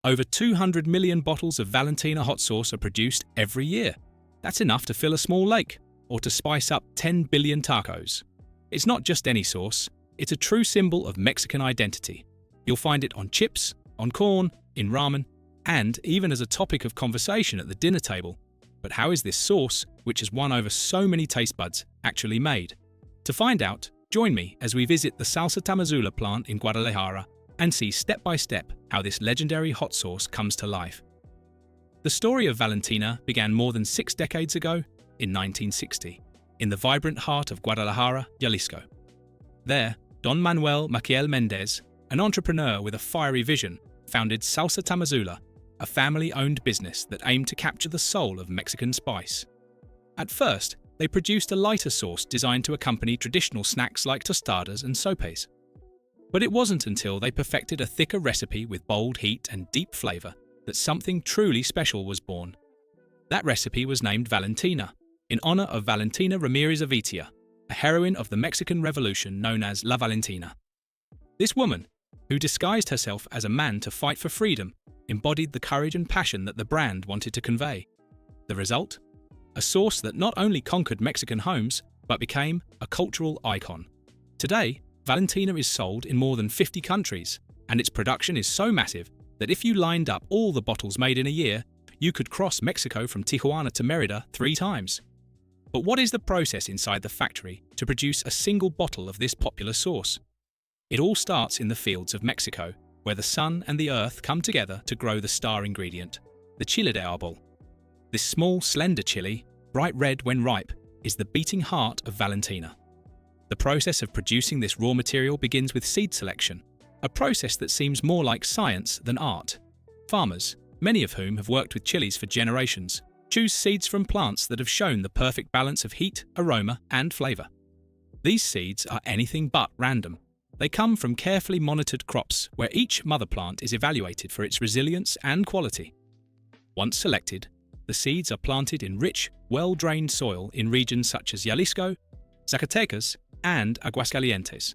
Over 200 million bottles of Valentina hot sauce are produced every year. That's enough to fill a small lake, or to spice up 10 billion tacos. It's not just any sauce, it's a true symbol of Mexican identity. You'll find it on chips, on corn, in ramen, and even as a topic of conversation at the dinner table. But how is this sauce, which has won over so many taste buds, actually made? To find out, join me as we visit the Salsa Tamazula plant in Guadalajara and see step by step how this legendary hot sauce comes to life. The story of Valentina began more than 6 decades ago, in 1960, in the vibrant heart of Guadalajara, Jalisco. There, Don Manuel Maciel Mendez, an entrepreneur with a fiery vision, founded Salsa Tamazula, a family-owned business that aimed to capture the soul of Mexican spice. At first, they produced a lighter sauce designed to accompany traditional snacks like tostadas and sopes. But it wasn't until they perfected a thicker recipe with bold heat and deep flavor that something truly special was born. That recipe was named Valentina, in honor of Valentina Ramirez Avitia, a heroine of the Mexican Revolution known as La Valentina. This woman, who disguised herself as a man to fight for freedom, embodied the courage and passion that the brand wanted to convey. The result? A sauce that not only conquered Mexican homes, but became a cultural icon. Today, Valentina is sold in more than 50 countries, and its production is so massive that if you lined up all the bottles made in a year, you could cross Mexico from Tijuana to Mérida 3 times. But what is the process inside the factory to produce a single bottle of this popular sauce? It all starts in the fields of Mexico, where the sun and the earth come together to grow the star ingredient, the chile de árbol. This small, slender chili, bright red when ripe, is the beating heart of Valentina. The process of producing this raw material begins with seed selection, a process that seems more like science than art. Farmers, many of whom have worked with chilies for generations, choose seeds from plants that have shown the perfect balance of heat, aroma, and flavor. These seeds are anything but random. They come from carefully monitored crops where each mother plant is evaluated for its resilience and quality. Once selected, the seeds are planted in rich, well-drained soil in regions such as Jalisco, Zacatecas, and Aguascalientes,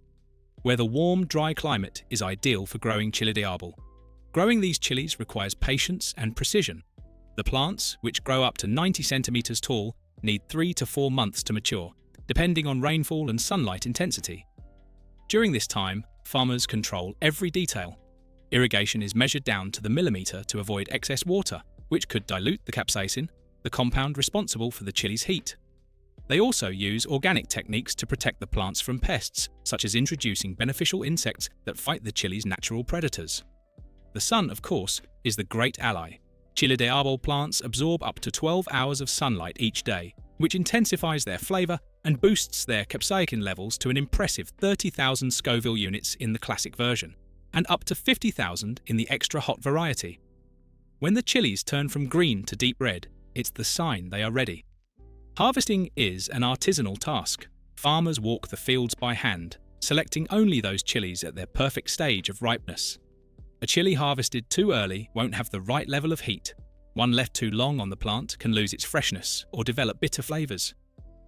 where the warm, dry climate is ideal for growing chile de árbol. Growing these chilies requires patience and precision. The plants, which grow up to 90 centimeters tall, need 3 to 4 months to mature, depending on rainfall and sunlight intensity. During this time, farmers control every detail. Irrigation is measured down to the millimeter to avoid excess water, which could dilute the capsaicin, the compound responsible for the chili's heat. They also use organic techniques to protect the plants from pests, such as introducing beneficial insects that fight the chili's natural predators. The sun, of course, is the great ally. Chile de árbol plants absorb up to 12 hours of sunlight each day, which intensifies their flavor and boosts their capsaicin levels to an impressive 30,000 Scoville units in the classic version, and up to 50,000 in the extra hot variety. When the chilies turn from green to deep red, it's the sign they are ready. Harvesting is an artisanal task. Farmers walk the fields by hand, selecting only those chilies at their perfect stage of ripeness. A chili harvested too early won't have the right level of heat. One left too long on the plant can lose its freshness or develop bitter flavors.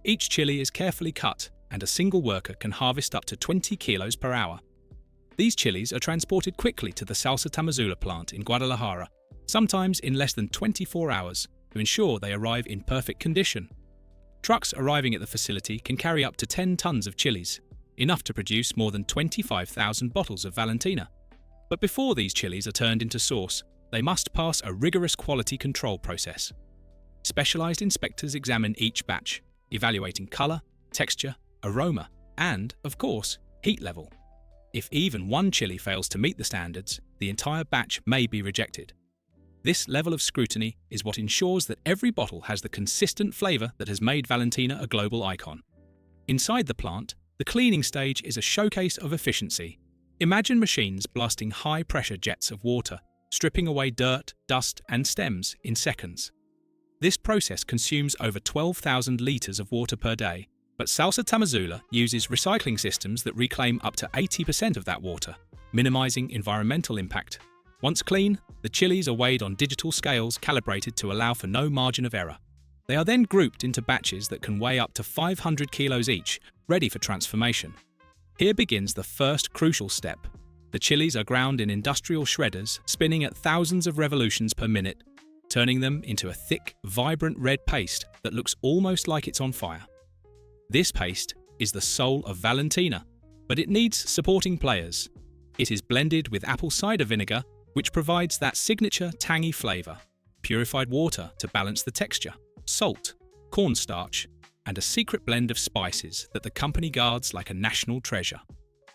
Each chili is carefully cut, and a single worker can harvest up to 20 kilos per hour. These chilies are transported quickly to the Salsa Tamazula plant in Guadalajara, sometimes in less than 24 hours, to ensure they arrive in perfect condition. Trucks arriving at the facility can carry up to 10 tons of chilies, enough to produce more than 25,000 bottles of Valentina. But before these chilies are turned into sauce, they must pass a rigorous quality control process. Specialized inspectors examine each batch, evaluating color, texture, aroma, and, of course, heat level. If even one chili fails to meet the standards, the entire batch may be rejected. This level of scrutiny is what ensures that every bottle has the consistent flavor that has made Valentina a global icon. Inside the plant, the cleaning stage is a showcase of efficiency. Imagine machines blasting high-pressure jets of water, stripping away dirt, dust, and stems in seconds. This process consumes over 12,000 liters of water per day, but Salsa Tamazula uses recycling systems that reclaim up to 80% of that water, minimizing environmental impact. Once clean, the chilies are weighed on digital scales calibrated to allow for no margin of error. They are then grouped into batches that can weigh up to 500 kilos each, ready for transformation. Here begins the first crucial step. The chilies are ground in industrial shredders, spinning at thousands of revolutions per minute, turning them into a thick, vibrant red paste that looks almost like it's on fire. This paste is the soul of Valentina, but it needs supporting players. It is blended with apple cider vinegar, which provides that signature tangy flavor, purified water to balance the texture, salt, cornstarch, and a secret blend of spices that the company guards like a national treasure.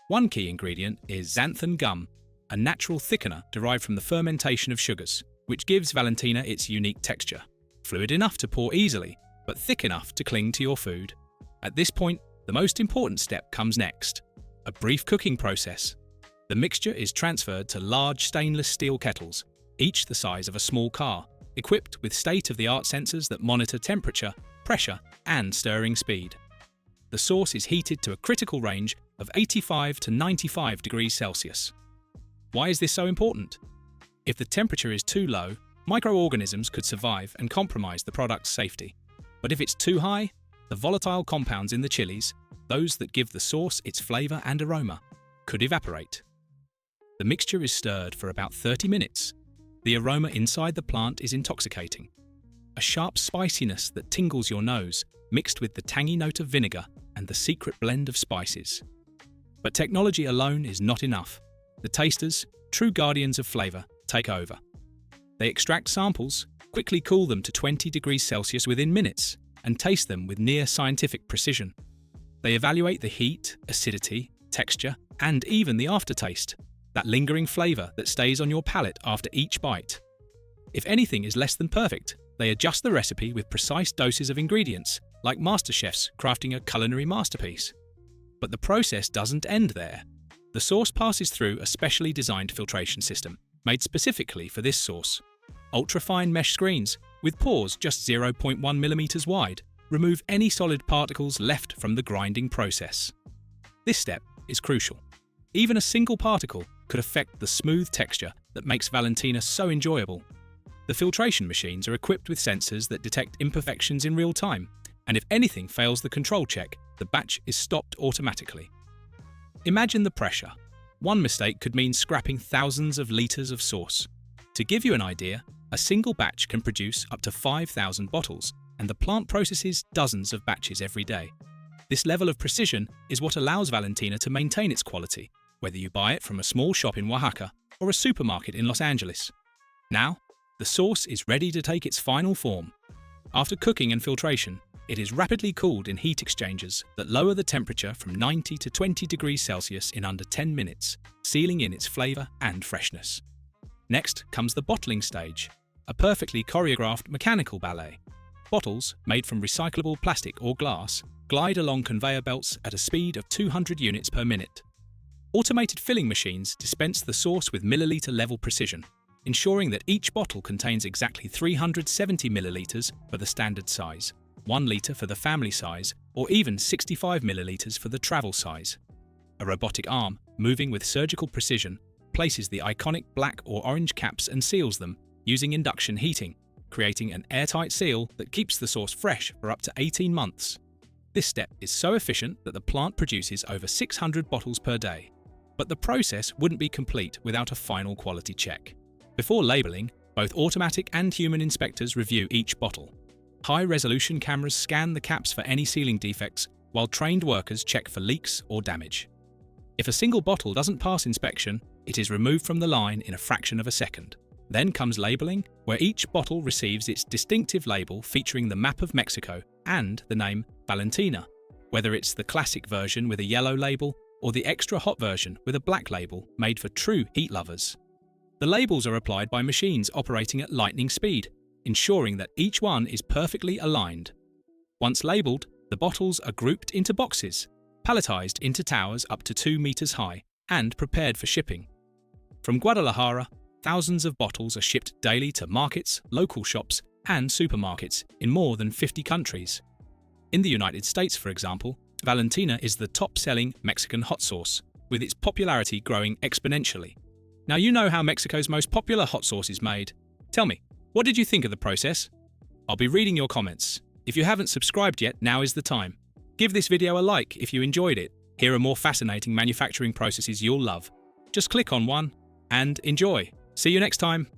One key ingredient is xanthan gum, a natural thickener derived from the fermentation of sugars, which gives Valentina its unique texture, fluid enough to pour easily, but thick enough to cling to your food. At this point, the most important step comes next, a brief cooking process. The mixture is transferred to large stainless steel kettles, each the size of a small car, equipped with state-of-the-art sensors that monitor temperature, pressure, and stirring speed. The sauce is heated to a critical range of 85 to 95 degrees Celsius. Why is this so important? If the temperature is too low, microorganisms could survive and compromise the product's safety. But if it's too high, the volatile compounds in the chilies, those that give the sauce its flavor and aroma, could evaporate. The mixture is stirred for about 30 minutes. The aroma inside the plant is intoxicating. A sharp spiciness that tingles your nose, mixed with the tangy note of vinegar and the secret blend of spices. But technology alone is not enough. The tasters, true guardians of flavor, take over. They extract samples, quickly cool them to 20 degrees Celsius within minutes, and taste them with near scientific precision. They evaluate the heat, acidity, texture, and even the aftertaste, that lingering flavor that stays on your palate after each bite. If anything is less than perfect, they adjust the recipe with precise doses of ingredients, like master chefs crafting a culinary masterpiece. But the process doesn't end there. The sauce passes through a specially designed filtration system, made specifically for this sauce. Ultrafine mesh screens, with pores just 0.1 millimeters wide, remove any solid particles left from the grinding process. This step is crucial. Even a single particle could affect the smooth texture that makes Valentina so enjoyable. The filtration machines are equipped with sensors that detect imperfections in real time, and if anything fails the control check, the batch is stopped automatically. Imagine the pressure. One mistake could mean scrapping thousands of liters of sauce. To give you an idea, a single batch can produce up to 5,000 bottles, and the plant processes dozens of batches every day. This level of precision is what allows Valentina to maintain its quality, whether you buy it from a small shop in Oaxaca or a supermarket in Los Angeles. Now, the sauce is ready to take its final form. After cooking and filtration, it is rapidly cooled in heat exchangers that lower the temperature from 90 to 20 degrees Celsius in under 10 minutes, sealing in its flavor and freshness. Next comes the bottling stage, a perfectly choreographed mechanical ballet. Bottles, made from recyclable plastic or glass, glide along conveyor belts at a speed of 200 units per minute. Automated filling machines dispense the sauce with milliliter-level precision, ensuring that each bottle contains exactly 370 milliliters for the standard size, 1 liter for the family size, or even 65 milliliters for the travel size. A robotic arm, moving with surgical precision, places the iconic black or orange caps and seals them, using induction heating, creating an airtight seal that keeps the sauce fresh for up to 18 months. This step is so efficient that the plant produces over 600 bottles per day. But the process wouldn't be complete without a final quality check. Before labeling, both automatic and human inspectors review each bottle. High-resolution cameras scan the caps for any sealing defects, while trained workers check for leaks or damage. If a single bottle doesn't pass inspection, it is removed from the line in a fraction of a second. Then comes labeling, where each bottle receives its distinctive label featuring the map of Mexico and the name Valentina, whether it's the classic version with a yellow label or the extra hot version with a black label made for true heat lovers. The labels are applied by machines operating at lightning speed, ensuring that each one is perfectly aligned. Once labelled, the bottles are grouped into boxes, palletized into towers up to 2 meters high, and prepared for shipping. From Guadalajara, thousands of bottles are shipped daily to markets, local shops, and supermarkets in more than 50 countries. In the United States, for example, Valentina is the top-selling Mexican hot sauce, with its popularity growing exponentially. Now you know how Mexico's most popular hot sauce is made. Tell me, what did you think of the process? I'll be reading your comments. If you haven't subscribed yet, now is the time. Give this video a like if you enjoyed it. Here are more fascinating manufacturing processes you'll love. Just click on one and enjoy. See you next time.